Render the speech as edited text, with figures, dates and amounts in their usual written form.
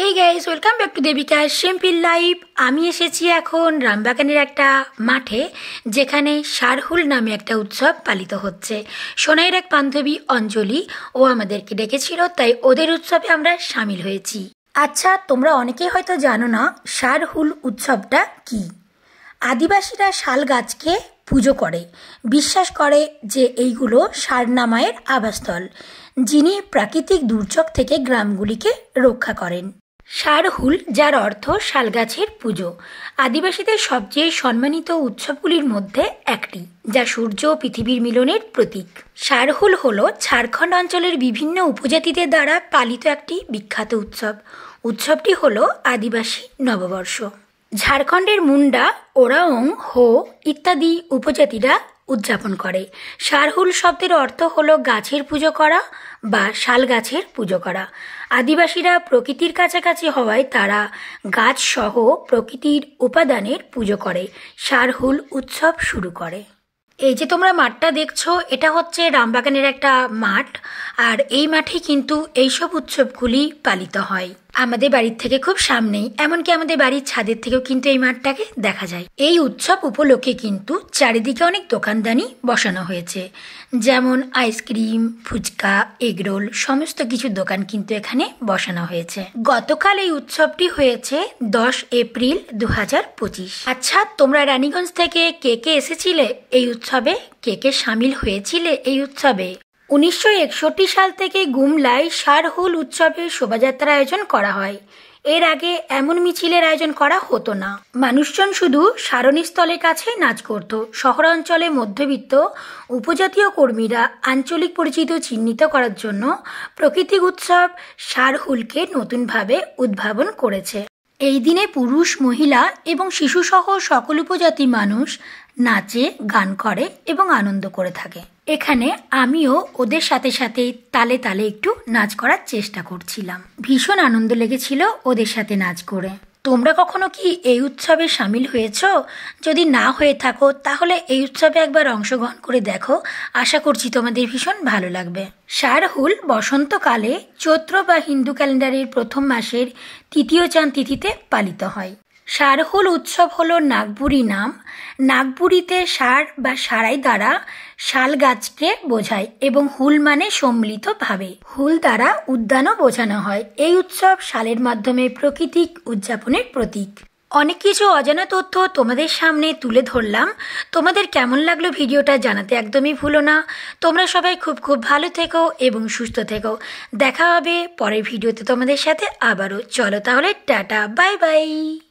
Hey guys, welcome back to Debika Simple Life. আমি এসেছি এখন রামবাগানের একটা মাঠে, যেখানে শারহুল নামে একটা উৎসব পালিত হচ্ছে। সোনাইয়ের এক বান্ধবী অঞ্জলি ও আমাদেরকে ডেকেছিল, তাই ওদের উৎসবে আমরা সামিল হয়েছি। আচ্ছা, তোমরা অনেকেই হয়তো জানো না শারহুল উৎসবটা কি। আদিবাসীরা শাল গাছকে পুজো করে, বিশ্বাস করে যে এইগুলো শারনামায়ের আবাসস্থল, যিনি প্রাকৃতিক দুর্যোগ থেকে গ্রামগুলিকে রক্ষা করেন। শারহুল, যার অর্থ শালগাছের পুজো, আদিবাসীদের সবচেয়ে সম্মানিত উৎসবগুলির মধ্যে একটি, যা সূর্য ও পৃথিবীর মিলনের প্রতীক। শারহুল হল ঝাড়খণ্ড অঞ্চলের বিভিন্ন উপজাতিদের দ্বারা পালিত একটি বিখ্যাত উৎসব। উৎসবটি হল আদিবাসী নববর্ষ। ঝাড়খণ্ডের মুন্ডা, ওরাওং, হো ইত্যাদি উপজাতিরা উদযাপন করে। শারহুল শব্দের অর্থ হলো গাছের পুজো করা বা শাল গাছের পুজো করা। আদিবাসীরা প্রকৃতির কাছাকাছি হওয়ায় তারা গাছ সহ প্রকৃতির উপাদানের পুজো করে শারহুল উৎসব শুরু করে। এই যে তোমরা মাঠটা দেখছো, এটা হচ্ছে রামবাগানের একটা মাঠ, আর এই মাঠে কিন্তু এইসব উৎসবগুলি পালিত হয়। আমাদের বাড়ির থেকে খুব সামনেই, এমনকি আমাদের বাড়ির ছাদের থেকেও কিন্তু এই মাঠটাকে দেখা যায়। এই উৎসব উপলক্ষে কিন্তু চারিদিকে অনেক দোকানদানি বসানো হয়েছে, যেমন আইসক্রিম, ফুচকা, এগরোল, সমস্ত কিছু দোকান কিন্তু এখানে বসানো হয়েছে। গতকাল এই উৎসবটি হয়েছে 10 এপ্রিল 2025। আচ্ছা, তোমরা রানীগঞ্জ থেকে কে কে এসেছিলে এই উৎসবে? কে কে সামিল হয়েছিলে এই উৎসবে? 1961 সাল থেকে গুমলায় শারহুল উৎসবের শোভাযাত্রার আয়োজন করা হয়। এর আগে এমন মিছিলের আয়োজন করা হতো না। মানুষজন শুধু সারণীস্থলের কাছে নাচ করত। শহরাঞ্চলে মধ্যবিত্ত উপজাতীয় কর্মীরা আঞ্চলিক পরিচিতি চিহ্নিত করার জন্য প্রাকৃতিক উৎসব শারহুলকে নতুনভাবে উদ্ভাবন করেছে। এই দিনে পুরুষ, মহিলা এবং শিশুসহ সকল উপজাতি মানুষ নাচে, গান করে এবং আনন্দ করে থাকে। এখানে আমিও ওদের সাথে সাথে তালে তালে একটু নাচ করার চেষ্টা করছিলাম। ভীষণ আনন্দ লেগেছিল ওদের সাথে নাচ করে। তোমরা কখনো কি এই উৎসবে সামিল হয়েছ? যদি না হয়ে থাকো তাহলে এই উৎসবে একবার অংশগ্রহণ করে দেখো, আশা করছি তোমাদের ভীষণ ভালো লাগবে। শারহুল বসন্তকালে চৈত্র বা হিন্দু ক্যালেন্ডারের প্রথম মাসের তৃতীয় চাঁদ তিথিতে পালিত হয়। শারহুল উৎসব হলো নাগপুরি নাম। নাগপুরিতে সার বা সারাই দ্বারা শাল গাছকে বোঝায় এবং হুল মানে সম্মিলিত ভাবে। হুল দ্বারা উদ্যানও বোঝানো হয়। এই উৎসব শালের মাধ্যমে প্রাকৃতিক উদযাপনের প্রতীক। অনেক কিছু অজানা তথ্য তোমাদের সামনে তুলে ধরলাম। তোমাদের কেমন লাগলো ভিডিওটা জানাতে একদমই ভুলো না। তোমরা সবাই খুব খুব ভালো থেকো এবং সুস্থ থেকো। দেখা হবে পরের ভিডিওতে তোমাদের সাথে আবারও। চলো তাহলে, টাটা, বাই বাই।